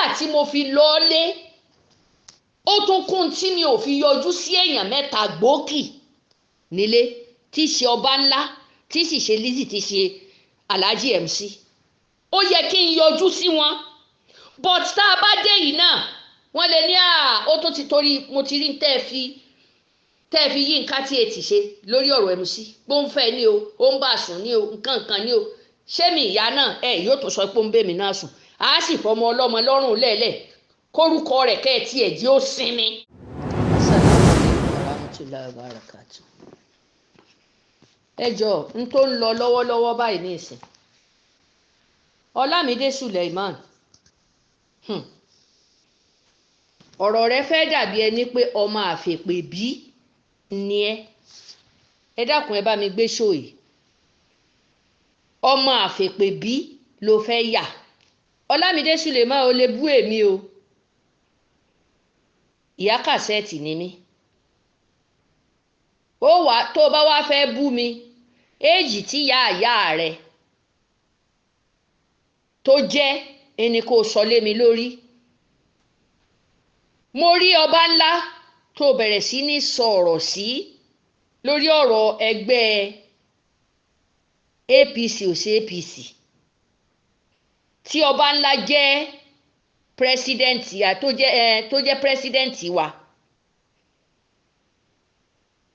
nígbà tí mo fi lọ́ọ́lé ó tún kún tí mi ò fi yọjú sí èèyàn mẹ́ta gbòógì nílé tí í ṣe ọba ńlá tí sì ṣe Lizzy tí ṣe Alhaji MC. Ó yẹ kí n yọjú sí wọn but tá a bá dé yìí náà wọ́n lè ní ó tún ti torí mo ti rí tẹ́ ẹ fi Yínká tí etí ṣe lórí ọ̀rọ̀ MC bó ń fẹ́ ni o ó ń bà sùn ni o nǹkan ni o ṣé mi ìyá náà yóò tún sọ pé ó ń bèmí náà sùn á sì fọmọ ọlọ́mọ lọ́rùn lẹ́ẹ̀lẹ́ kórúkọ rẹ̀ kẹ́ ẹ tiẹ̀ jí ó sinmi. ẹ jọ̀ọ́ n tó ń lọ lọ́wọ́lọ́wọ́ báyìí ní ìsìn Ọlámídé Suleiman ọ̀rọ̀ rẹ fẹ́ dàbí ẹni pé ọmọ àfèpè bí ni ẹ dákun ẹ bá mi gbé ṣó yìí ọmọ àfèpè bí ló fẹ́ yà Ọlámídé Suleiman ò lè bú èmi o ìyá kàsẹ́ẹ̀tì ni mí tó bá wá fẹ́ bú mi éèjì tí ìyá rẹ tó jẹ́ ẹni kò sọ lé mi lórí. Mo rí ọba ńlá tó bẹ̀rẹ̀ sí ní sọ̀rọ̀ sí lórí ọ̀rọ̀ ẹgbẹ́ APC ò sí APC tí ọba ńlá jẹ́ pírẹsidẹ́ǹtì tó jẹ́ pírẹsidẹ́ǹtì wa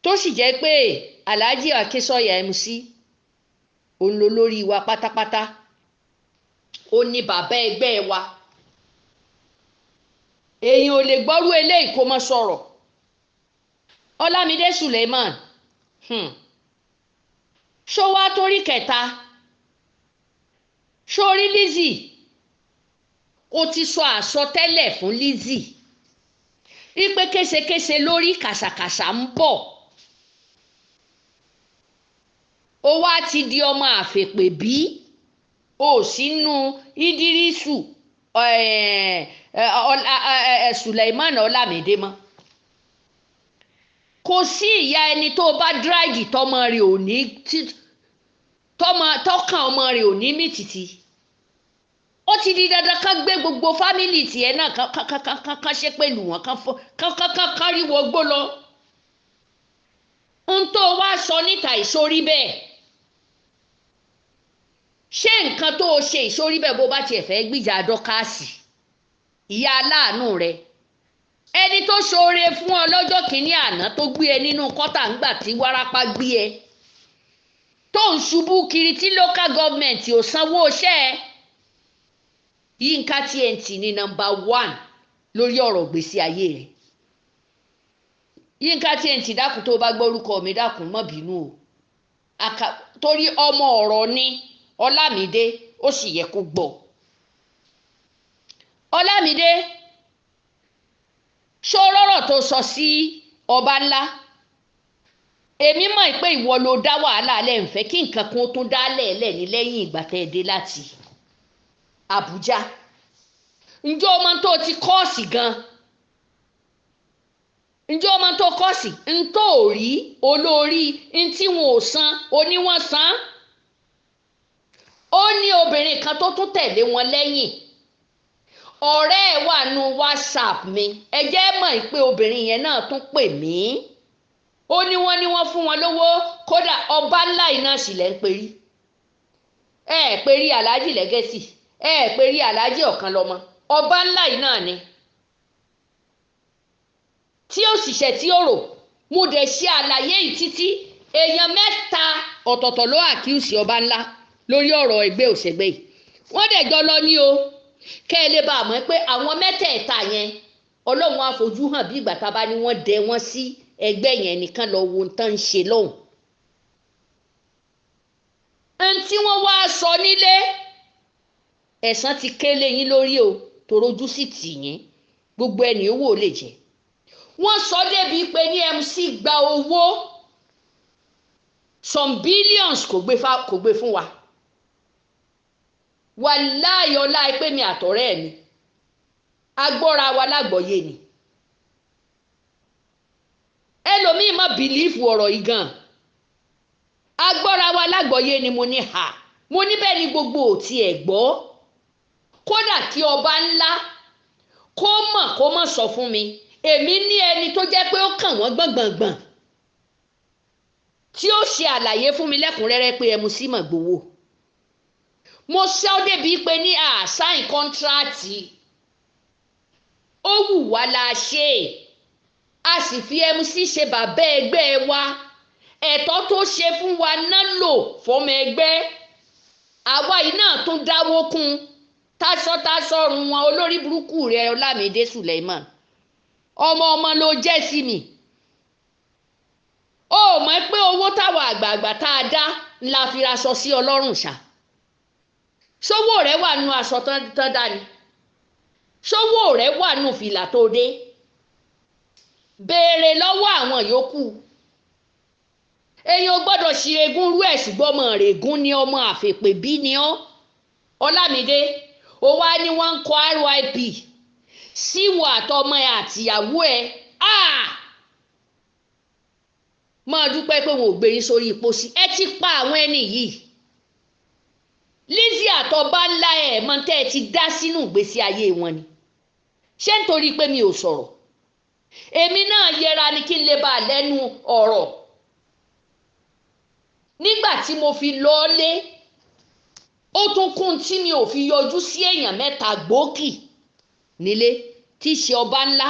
tó sì jẹ́ pé Alhaji Akínsọ́yà MC òun ló lórí wa pátápátá ó ní bàbá ẹgbẹ́ wa èèyàn ò lè gbọ́rú eléyìí kó má sọ̀rọ̀ Ọlámídé Suleiman ṣó wá torí kẹta ṣó rí Lizzy ó ti sọ àsọtẹ́lẹ̀ fún Lizzy wípé késekése lórí kàṣàkàṣà ń bọ̀ ó wá ti di ọmọ àfèpè bí ó sínú Ìdírísù Suleiman Ọlámídé mọ́ kò sí ìyá ẹni tó bá dráàgì tọkàn ọmọ rẹ̀ ò ní mìtìtì ó ti di dandan ká gbé gbogbo fámìlì tiẹ̀ náà ká ṣe pẹ̀lú wọn ká rí wọgbó lọ ń tó wá sọ níta ìsórí bẹ́ẹ̀ ṣé nǹkan tó o ṣe ìsórí bẹ́ẹ̀ bó bá tiẹ̀ fẹ́ gbìjà dọ́kàsì ìyá aláàánú rẹ ẹni tó ṣoore fún ọ lọ́jọ́ kìíní àná tó gbé ẹ nínú kọ́tà ńgbà tí wárápá gbé ẹ tó ń ṣubú kiri tí local government ò sanwó iṣẹ́ ẹ Yínká TNT ní #1 lórí ọ̀rọ̀ gbèsè ayé rẹ̀ Yínká TNT dákun tó bá gbórúkọ mi dákun má bínú o torí ọmọ ọ̀rọ̀ ni Ọlámídé ó sì yẹ kó gbọ́ Ọlámídé ṣó rọ́rọ̀ tó sọ sí ọba ńlá èmi mọ̀ pé ìwọ ló dá wàhálà lẹ́ǹfẹ́ kí nǹkan kan tó dá lẹ́ẹ̀lẹ́ ní lẹ́yìn ìgbà tẹ́ ẹ dé láti Àbújá ǹjọ́ ọmọ tó ti kọ́ọ̀sì gan ǹjọ́ ọmọ tó kọ́ọ̀sì ń tó rí olórí ń tí wọn ò san oníwọ̀n san ó ní obìnrin kan tó tún tẹ̀lé wọn lẹ́yìn ọ̀rẹ́ ẹ̀ wà nù WhatsApp mi ẹ jẹ́ mọ̀ pé obìnrin yẹn náà tún pè mí ó ní wọ́n fún wọn lówó kódà ọba ńlá iná sì lẹ́ ń perí perí Alhaji Legacy perí Alhaji Ọ̀kanlọ́mọ ọba ńlá iná ni tí ó sì ṣe tí ó rò mo dẹ̀ ṣe àlàyé yìí títí èèyàn mẹ́ta ọ̀tọ̀ọ̀tọ̀ ló àkíyèsí ọba ńlá lórí ọ̀rọ̀ ẹgbẹ́ òṣègbè yìí wọ́n dẹ̀ jọ lọ ní o kẹ́ ẹ lè bá a mọ̀ pé àwọn mẹ́tẹ̀ẹ̀ta yẹn Ọlọ́run á fojú hàn bí ìgbà tá a bá ní wọ́n dẹ wọ́n sí ẹgbẹ́ yẹn nìkan lọ wo tán ń ṣe lọ́hùn. ẹni tí wọ́n wá sọ nílé ẹ̀san ti kélé yín lórí o torójú sì tì yín gbogbo ẹni owó lè jẹ́ wọ́n sọ débi pé ní MC gba owó some billions kò gbé fún wa wàláhì ọlá pé mi àtọ̀rẹ́ mi agbọ́ra wa lágbọ̀ọ́yé ni ẹlòmíì má bìlífù ọ̀rọ̀ yìí gan agbọ́ra wa lágbọ̀ọ́yé ni mo ní mo ní bẹ́ẹ̀ ni gbogbo ò tiẹ̀ gbọ́ kódà kí ọba ńlá kó mọ̀ sọ fún mi èmi ní ẹni tó jẹ́ pé ó kàn wọ́n gbọ̀ngbọ̀ngbọ̀n tí ó ṣe àlàyé fún mi lẹ́kùnrẹ́rẹ́ pé MC mà gbowó. Mo sọ débi pé ní sign kọ́ńtíráàtì ó wù wá la ṣe a sì fi MC ṣe bàbá ẹgbẹ́ wa ẹ̀tọ́ tó ṣe fún wa náà lò fọmọ ẹgbẹ́ àwa yìí náà tún dáwó kún tásọ̀run wọn olórí burúkú rẹ̀ Ọlámídé Suleiman ọmọ ló jẹ́ sí mi ó mọ̀ pé owó táwa àgbààgbà tá a dá la fi raṣọ sí ọlọ́run ṣá ṣówó rẹ̀ wà nù aṣọ tán dá ni ṣówó rẹ̀ wà nù fìlà tó dé béèrè lọ́wọ́ àwọn yòókù èèyàn gbọ́dọ̀ ṣìrègùn rú ẹ̀ ṣùgbọ́n ọmọ règùn ni ọmọ àfèpè bí ni ọ́ Ọlámídé ó wá ní wọ́n ń kọ RIP síwọ àtọmọ ẹ àtìyàwó ẹ máa dúpẹ́ pé wọn ò gbé yín sórí ipò sí ẹ ti pa àwọn ẹni yìí Lizzy àtọba ńlá ẹ mọ tẹ́ ẹ ti dá sínú ìgbésí ayé wọn ni ṣé nítorí pé mi ò sọ̀rọ̀ èmi náà yẹra ni kí n lè bá lẹ́nu ọ̀rọ̀ nígbà tí mo fi lọ́ọ́lé ó tún kún tí mi ò fi yọjú sí èèyàn mẹ́ta gbòógì nílé tí í ṣe ọba ńlá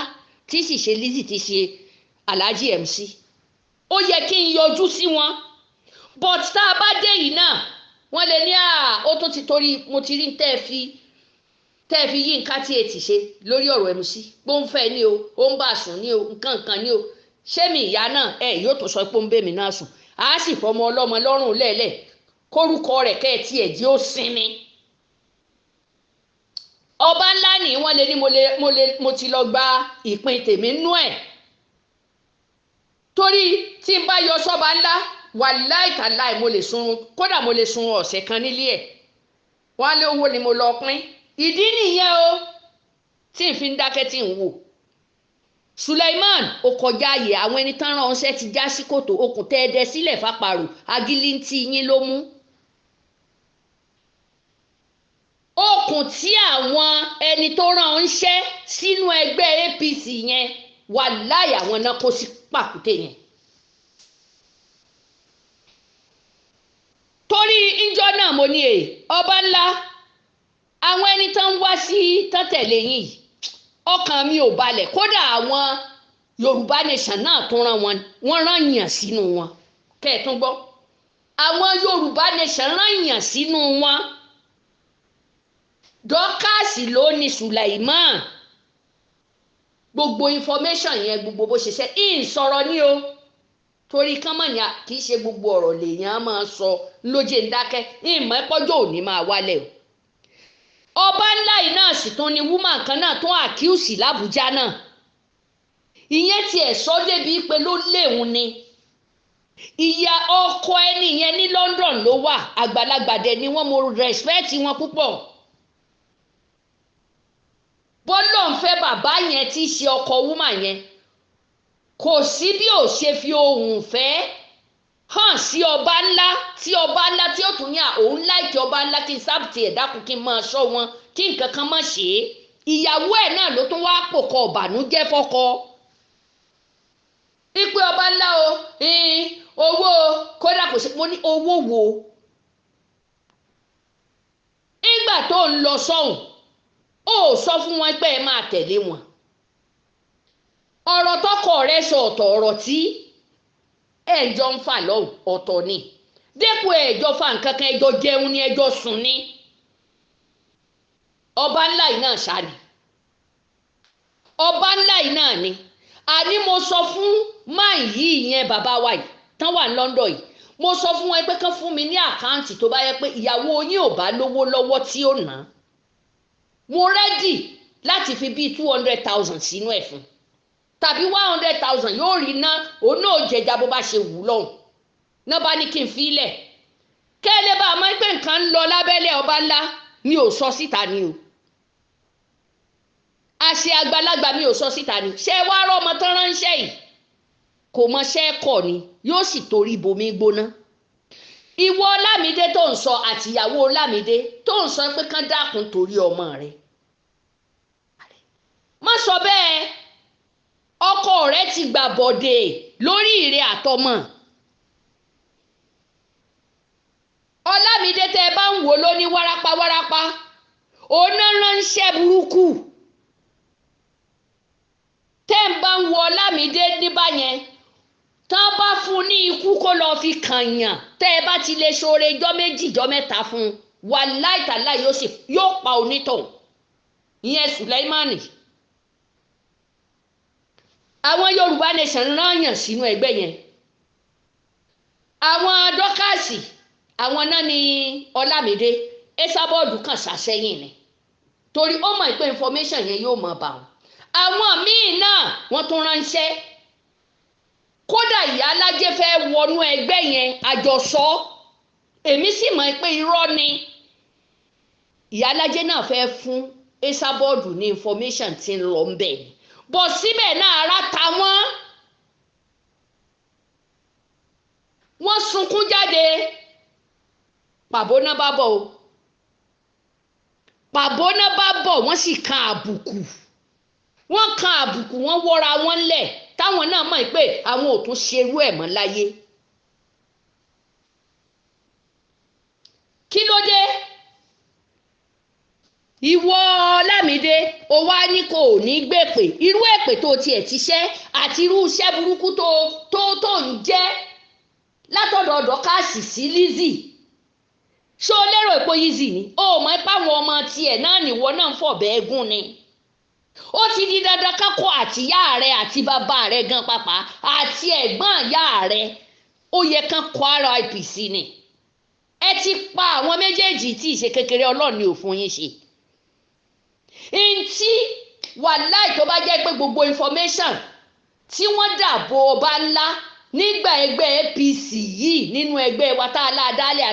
tí sì ṣe Lizzy tí ṣe Alhaji MC ó yẹ kí n yọjú sí wọn but tá a bá dé yìí náà wọ́n lè ní ó tún ti torí mo ti rí tẹ́ ẹ fi yí nǹkan tí ẹ ti ṣe lórí ọ̀rọ̀ MC bó ń fẹ́ ni o ó ń bà sùn ni o nǹkan ni o ṣé mi ìyá náà yóò tó sọ pé ó ń bẹ̀ mí náà sùn á sì fọmọ ọlọ́mọ lọ́rùn lẹ́ẹ̀lẹ́ kórúkọ rẹ̀ kẹ́ ẹ tiẹ̀ jí ó sinmi ọba ńlá ni wọ́n lè ní mo ti lọ gba ìpín tèmi nú ẹ̀ torí tí n bá yọ sọ́ba ńlá wàláì tàláì mo lè sun ọ̀sẹ̀ kan nílé ẹ̀ wọ́n á lé owó ni mo lọ pín ìdí nìyẹn o tí n fi ń dákẹ́ tí n wò Suleiman ó kọjá ààyè àwọn ẹni tán rán ọṣẹ ti já sí kòtò okùn tẹ́ ẹ dẹ sílẹ̀ fàparò agilintí yín ló mú okùn tí àwọn ẹni tó rán ọṣẹ sínú ẹgbẹ́ APC yẹn wàláì àwọn náà kó sí pàkúté yẹn torí ìjọ náà mo ní ọba ńlá àwọn ẹni tán wá sí tọ́tẹ̀lé yìí ọkàn mi ò balẹ̀ kódà àwọn Yorùbá Nation náà tún wọ́n rán yàn sínú wọn kẹ́ẹ̀tún gbọ́ àwọn Yorùbá Nation rán yàn sínú wọn Dọ́kàsì ló ní Suleiman gbogbo information yẹn gbogbo bó ṣe ṣe sọ̀rọ̀ ní o torí kánmọ̀nyà kì í ṣe gbogbo ọ̀rọ̀ lèèyàn máa sọ lóje ń dákẹ́ ìmọ̀ ẹ̀pọ́jọ́ òní máa wálẹ̀ o ọba ńlá yìí náà sì tún ni woman kan náà tún àkíyèsí làbújá náà ìyẹn tiẹ̀ sọ débi pé ló léwu ni ìyá ọkọ ẹni yẹn ní London ló wà àgbàlagbà dẹ̀ ni wọ́n mo respect wọn púpọ̀ bọ́lọ̀ ń fẹ́ bàbá yẹn tí í ṣe ọkọ woman yẹn kò sí bí ò ṣe fi ohùn fẹ́ hàn sí ọba ńlá tí ó tún yàn òun láìkí ọba ńlá kí n sábìtì ẹ̀ dákun kí n máa sọ wọn kí nǹkan kan má ṣe é ìyàwó ẹ̀ náà ló tún wá pòkọ ọ̀bànújẹ́ fọ́kọ ipe ọba ńlá o owó kódà kò sí mo ní owó wo nígbà tó ń lọ sọ́hùn ó sọ fún wọn pé ẹ máa tẹ̀lé wọn ọ̀rọ̀ tọkọ rẹ̀ sọ ọ̀tọ̀ ọ̀rọ̀ tí ẹjọ́ ń fà lọ́hùn ọ̀tọ̀ ni dépò ẹjọ́ fà nǹkan kan ẹjọ́ jẹun ni ẹjọ́ sùn ni ọba ńlá yìí náà ṣáàlì ọba ńlá yìí náà ni àní mo sọ fún máì yìí yẹn bàbá wa yìí tán wà ní London yìí mo sọ fún wọn pé kán fún mi ní àkáǹtì tó bá yẹ pé ìyàwó yín ò bá lówó lọ́wọ́ tí ó ná mo rẹ́dì láti fi bíi 200,000 sínú ẹ̀ fún tàbí 100,000 yóò rí ná òun náà jẹjà bó bá ṣe wù lọ́hùn náà bá ní kí n fi ilẹ̀ kẹ́lẹ́ bá a máa ń pè nǹkan ń lọ lábẹ́lẹ̀ ọba ńlá mi ò sọ síta ni o àṣẹ àgbàlagbà mi ò sọ síta ni ṣé wàá rọ ọmọ tán ránṣẹ́ yìí kò mọṣẹ́ kọ̀ ni yóò sì torí bomi gbóná ìwọ Ọlámídé tó ń sọ àtìyàwó Ọlámídé tó ń sọ pé kán dákun torí ọmọ rẹ má sọ bẹ́ẹ̀ ti gbà bọ̀dẹ̀ lórí ìrẹ́ àtọmọ. Ọlámídé tẹ́ ẹ bá ń wò ló ní wárápá òun náà ránṣẹ́ burúkú. Tẹ́ ń bá ń wo Ọlámídé ní báyẹn tán bá fún ní ikú kó lọ fi kànyàn, tẹ́ ẹ bá ti lè ṣoore ijọ́ méjì ijọ́ mẹ́ta fún un, wàláì tàláì yóò pa onítọ̀hún. Ìyẹn Sùlẹ́mánì. Àwọn Yorùbá nation rányàn sínú ẹgbẹ́ yẹn. Àwọn dọ́kàsì àwọn náà ni Ọlámídé Esabod kan ṣàṣẹyìn ni torí ó mọ̀ pé information yẹn yóò mọ̀ bá wọn. Àwọn míì náà wọ́n tún ránṣẹ́. Kódà ìyá alájẹ fẹ́ wọnú ẹgbẹ́ yẹn àjọsọ, èmi sì mọ̀ pé irọ́ ni. Ìyá alájẹ náà fẹ́ fún Esabod ní information tí ń lọ ń bẹ̀ ni, bọ̀ síbẹ̀ náà ara ta wọ́n. Wọ́n sunkún jáde. Pàbó náà bá bọ̀ o, pàbó náà bá bọ̀, wọ́n sì kan àbùkù. Wọ́n kan àbùkù, wọ́n wọ́ra wọn lẹ̀ táwọn náà mọ̀ pé àwọn ò tún ṣerú ẹ̀ mọ́ láyé. Kí ló dé? Ìwọ Ọlámídé o wá ní kò ní gbèpè, irú èpè tó tiẹ̀ ti ṣẹ́ àti irú iṣẹ́ burúkú tó ń jẹ́ látọ̀dọ̀ Dọ́kàsì sí Lizzy. Ṣé o lérò pé Lizzy ni? O mọ̀ pé àwọn ọmọ tiẹ̀ náà nìwọ náà ń fọ̀bẹ́ gún ni. Ó ti di dandan kákó àtìyá rẹ àti bàbá rẹ gan pàpà àti ẹ̀gbọ́n ìyá rẹ, ó yẹ kán kọ RIP sí ni. Ẹ ti pa àwọn méjèèjì tí ìṣe kékeré, Ọlọ́run ni ò fún yín ṣe. Ntí wàláì tó bá jẹ́ pé gbogbo information tí wọ́n dàbò ọba ńlá nígbà ẹgbẹ́ APC yìí nínú ẹgbẹ́ wa tá a láàdálẹ̀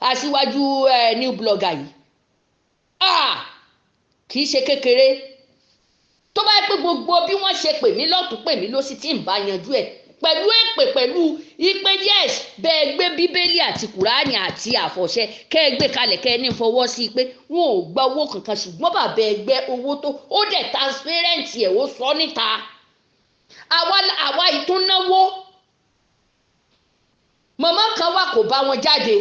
aṣíwájú new blogger yìí, kì í ṣe kékeré. Tó bá yẹ pé gbogbo bí wọ́n ṣe pè mí lọ́tún pè mí lósì tí ń bá yanjú ẹ̀ pẹ̀lú èpè pẹ̀lú ìpè yes bẹ́ẹ̀ gbé bíbélì àti kùránì àti àfọ̀ṣẹ kẹ́ ẹ gbé kalẹ̀ kẹ́ ẹ ní fọwọ́ sí i pé wọn ò gba owó kankan, ṣùgbọ́n bàbá ẹgbẹ́ owó tó ó dẹ̀ transparent ẹ̀ ó sọ níta. Àwa ìtúnáwó màmá kan wà kò bá wọn jáde,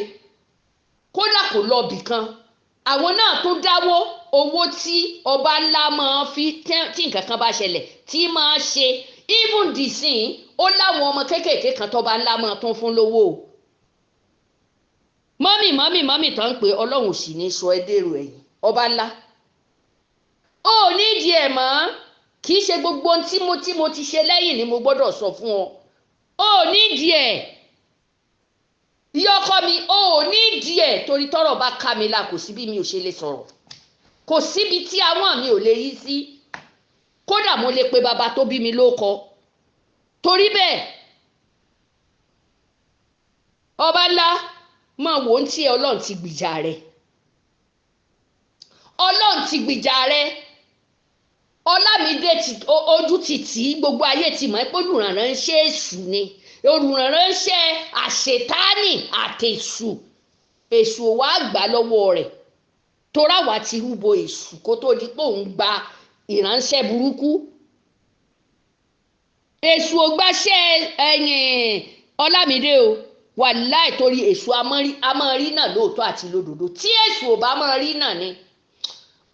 kódà kò lọ bì kan. Àwọn náà tún dáwó owó tí ọba ńlá máa fi tí nǹkan kan bá ṣẹlẹ̀ tí máa ṣe even the sin ó láwọn ọmọ kéékèèké kan tọ́ba ńlá máa tún fún lówó. mọ́mì tó ń pè Ọlọ́run sì ní sọ ẹ́ dèrò ẹ̀yìn ọba ńlá. Ó nídìí ẹ̀ mọ́, kì í ṣe gbogbo ohun tí mo ti ṣe lẹ́yìn ni mo gbọ́dọ̀ sọ fún ọ. Ó nídìí ẹ̀ ìyọkọ mi, ó nídìí ẹ̀ torí tọ́rọ̀ bá ká mi la kò sí bí mi ò ṣe lè sọ̀rọ̀, kò síbi tí àwọn mi ò lè yí sí. Kódà mo lè pe bàbá tó bí mi lóko. Torí bẹ́ẹ̀ ọba ńlá máa wò ó tí Ọlọ́run ti gbìjà rẹ̀. Ọlọ́run ti gbìjà rẹ̀. Ọlámídé ojú ti tì í, gbogbo ayé ti mọ̀ pé olùrànránṣẹ́ èṣù ni, olùrànránṣẹ́ àṣetánì àtẹ̀ṣù. Èṣù ò wá gbà lọ́wọ́ rẹ̀ torá wá ti rúbọ èṣù kó tó di pé òun gba ìránṣẹ́ burúkú. Èṣù ò gbàṣẹ́ Ọlámídé o, wàláì torí èṣù a máa rí náà lóòótọ́ àti lódodo. Tí èṣù ò bá máa rí náà ni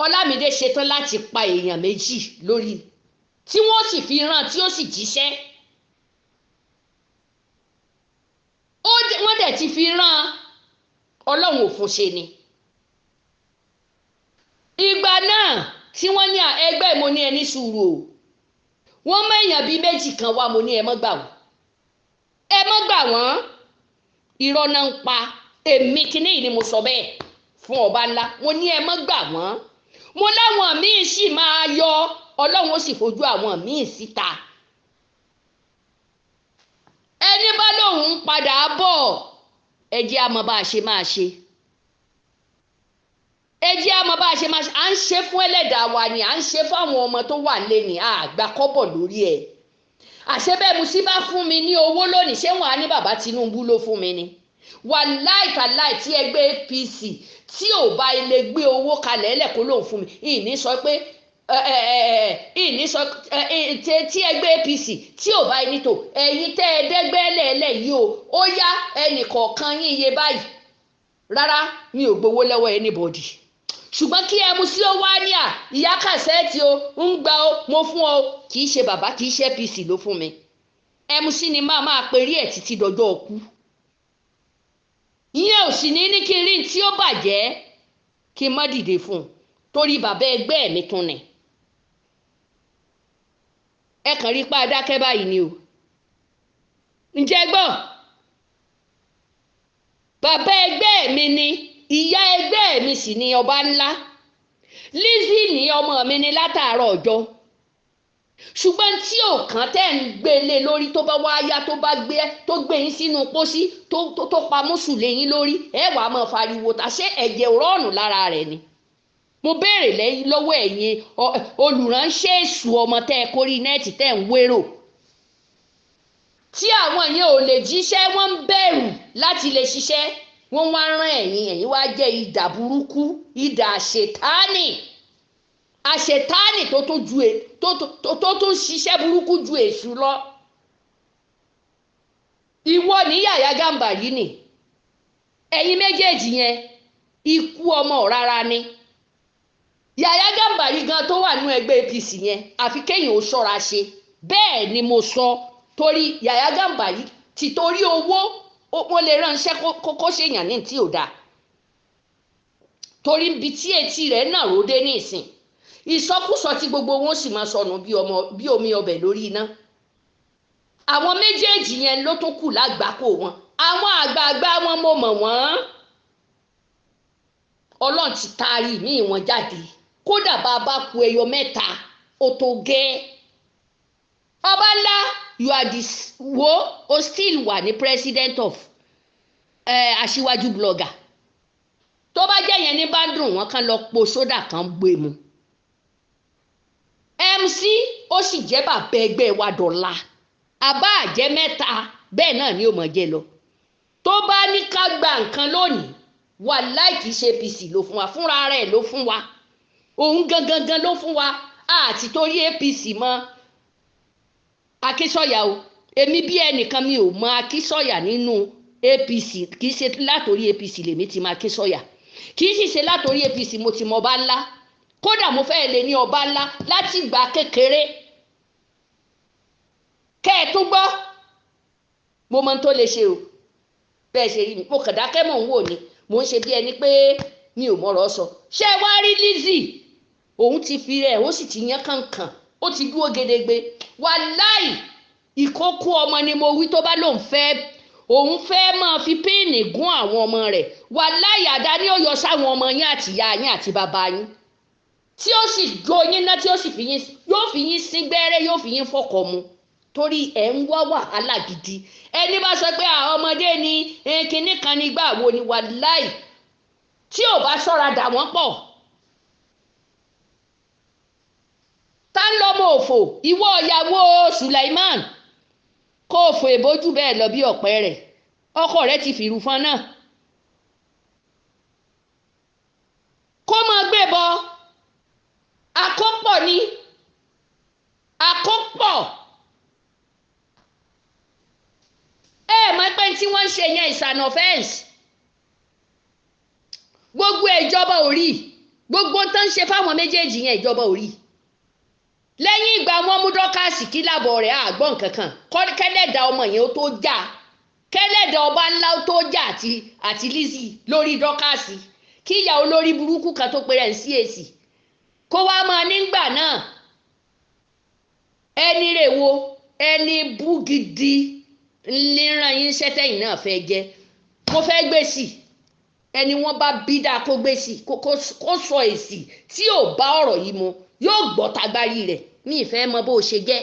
Ọlámídé ṣetán láti pa èèyàn méjì lórí tí wọ́n sì fi rán tí ó sì jíṣẹ́. Wọ́n dẹ̀ ti fi rán, Ọlọ́run ò fún ṣe ni. Ìgbà náà tí wọ́n ní ẹgbẹ́ mo ní ẹni sùúrù o, wọ́n mọ èèyàn bíi méjì kan wá, mo ní ẹ mọ́ gbà wọ́n, ẹ mọ́ gbà wọ́n. Irọ́ náà ń pa, èmi kíní yìí ni mo sọ bẹ́ẹ̀ fún ọba ńlá. Mo ní ẹ mọ́ gbà wọ́n, mo láwọn míì sì máa yọ, Ọlọ́run ó sì fojú àwọn míì síta. Ẹni bá lóun ń padà bọ̀, ẹ jẹ́ á mọ̀ bá a ṣe máa ṣe. Ẹ jẹ́ á mọ̀ bá a ṣe máa ṣe. À ń ṣe fún ẹlẹ́dàá wa ni, à ń ṣe fáwọn ọmọ tó wà lé ní àgbà kọ́bọ̀ lórí ẹ̀. Àṣẹ bẹ́ẹ̀ Musí bá fún mi ní owó lónìí, ṣé wọ́n á ní bàbá Tinubu ló fún mi ni? Wàláì tàláì tí ẹgbẹ́ APC tí ò bá ilé gbé owó kalẹ̀ ẹlẹ́ kó lóun fún mi, ìní sọ pé ìní sọ tí ẹgbẹ́ APC tí ò bá ní tò ẹ̀yin tẹ́ ẹ dẹ́gbẹ́lẹ́lẹ̀ yìí ó yá ẹnìkọ̀ọ̀kan yín iye báyìí rárá mi ò gbowó lọ́wọ́ anybody ṣùgbọ́n kí MC ó wá ní ìyá kàṣẹ́ẹ̀tì ń gba mo fún ọ kì í ṣe bàbá kì í ṣe APC ló fún mi MC ni máa perí ẹ̀ títí dọjọ́ ọkú ìyẹn ò sì ní kí n rí tí ó bàjẹ́ kí n má dìde fún un torí bàbá ẹgbẹ́ mi tún ni ẹ kàn rí pa adákẹ́ báyìí ni o ǹjẹ́ gbọ́ bàbá ẹgbẹ́ mi ni ìyá ẹgbẹ́ mi sì ni ọba ńlá Lizzy ní ọmọ mi ni látàárọ̀ ọjọ́ ṣùgbọ́n tí ò kàn tẹ́ ń gbélé lórí tó bá wá yá tó gbé yín sínú pósí tó pa mùsùlùmí yín lórí ẹ wàá máa fariwo ta ṣé ẹ̀jẹ̀ rọ́ọ̀nù lára rẹ̀ ni mo béèrè lẹ́yìn lọ́wọ́ ẹ̀yin olùránṣẹ́ èṣù ọmọ tẹ́ ẹ kórí nẹ́ẹ̀tì tẹ́ ń wérò tí àwọn yẹn ò lè jíṣẹ́ wọ́n ń bẹ̀rù láti lè ṣiṣẹ́ wọ́n wá rán ẹ̀yin wá jẹ́ idà burúkú idà àṣetánì tó tún ṣiṣẹ́ burúkú ju èṣù lọ ìwọ ní Yàyà Gàmbàrí ni ẹ̀yin méjèèjì yẹn ikú ọmọ rárá ni Yàyà Gàmbàrí gan tó wà nínú ẹgbẹ́ APC yẹn àfi kéèyàn ó ṣọ́ra ṣe bẹ́ẹ̀ ni mo sọ torí Yàyà Gàmbàrí ti torí owó wọ́n lè ránṣẹ́ kókó ṣèyàn ní tí ò dáa torí ibi tí etí rẹ̀ náà ròde ní ìsìn ìsọkúsọ tí gbogbo wọn sì máa sọnù bí omi ọbẹ̀ lórí iná àwọn méjèèjì yẹn ló tún kù lágbàkó wọn àwọn àgbààgbà wọn mo mọ̀ wọ́n Ọlọ́run ti taari míì wọn jáde kódà bá a bá ku ẹyọ mẹ́ta ó tó gẹ́ ọba ńlá you are this o still wà ní president of Aṣíwájú blogger tó bá jẹ́ yẹn ní bá dùn wọ́n kan lọ po sódà kan gbé mu MC ó sì jẹ́ bàbá ẹgbẹ́ wa dọ̀la àbá àjẹ́ mẹ́ta bẹ́ẹ̀ náà ni ó mọ̀ jẹ́ lọ tó bá ní ká gba nǹkan lónìí wàláì kìí ṣe APC ló fún wa fúnra rẹ̀ ló fún wa òun gangan ló fún wa àti torí APC mọ́ Akínsọ̀yà o èmi bí ẹnìkan mi ò mọ Akínsọ̀yà nínú APC kìí ṣe látòrí APC lèmi ti mọ Akínsọ̀yà kìí sì ṣe látòrí APC mo ti mọ ọba ńlá kódà mo fẹ́ lè ní ọba ńlá láti ìgbà kékeré kẹ́ ẹ tún gbọ́ mo mọ tó lè ṣe o bẹ́ẹ̀ ṣe rí mi mo kàn dákẹ́ mò ń wò ni mo ń ṣe bí ẹni pé mi ò mọ̀rọ̀ sọ ṣé wá rí Lizzy òun ti fi rẹ̀ ó sì ti yán kànkàn ó ti dúró gedegbe wàláì ìkókó ọmọ ni mo wí tó bá lòun fẹ́ máa fi píìnì gún àwọn ọmọ rẹ̀ wàláì àdá ni ó yọ sáwọn ọmọ yín àti ìyá yín àti bàbá yín tí ó sì jó yín náà tí ó sì yóò fi yín sí gbẹ́rẹ́ yóò fi yín fọkọ̀ mu torí ẹ̀ ń wá wàhálà gidi ẹni bá sọ pé àwọn ọmọdé ni kinní kan nígbà wo ni wàláì tí ò bá ṣọ́ra dà wọ́n pọ̀ tá ń lọ́mọ òfò ìwọ ìyàwó Sulaiman kó o fò èbójú bẹ́ẹ̀ lọ bí ọ̀pẹ rẹ̀ ọkọ rẹ̀ ti fìrù fún náà kó máa gbé bọ àkópọ̀ ni àkópọ̀ mọ̀ pé tí wọ́n ń ṣe yẹn is an offence gbogbo ìjọba ò rí gbogbo tó ń ṣe fáwọn méjèèjì yẹn ìjọba ò rí lẹ́yìn ìgbà wọn mú dọ́kàsì kí lábọ̀ rẹ̀ àgbọ̀n kankan kẹ́lẹ́dà ọmọ yẹn ó tó jà kẹ́lẹ́dà ọba ńlá ó tó jà àti Lizzy lórí dọ́kàsì kí ìyá olórí burúkú kan tó pèrè ní CAC kó wá máa nígbà náà ẹni rè wo ẹni bú gidi ńlẹ́ràn yín sẹ́tẹ̀yìn náà fẹ́ jẹ́ kó fẹ́ gbèsì ẹni wọ́n bá bí dáa kó gbèsì kó sọ èsì tí ò bá ọ̀rọ̀ yìí mu yóò gbọ́ tagbárí rẹ̀ ní ìfẹ́ mọ bó ṣe jẹ́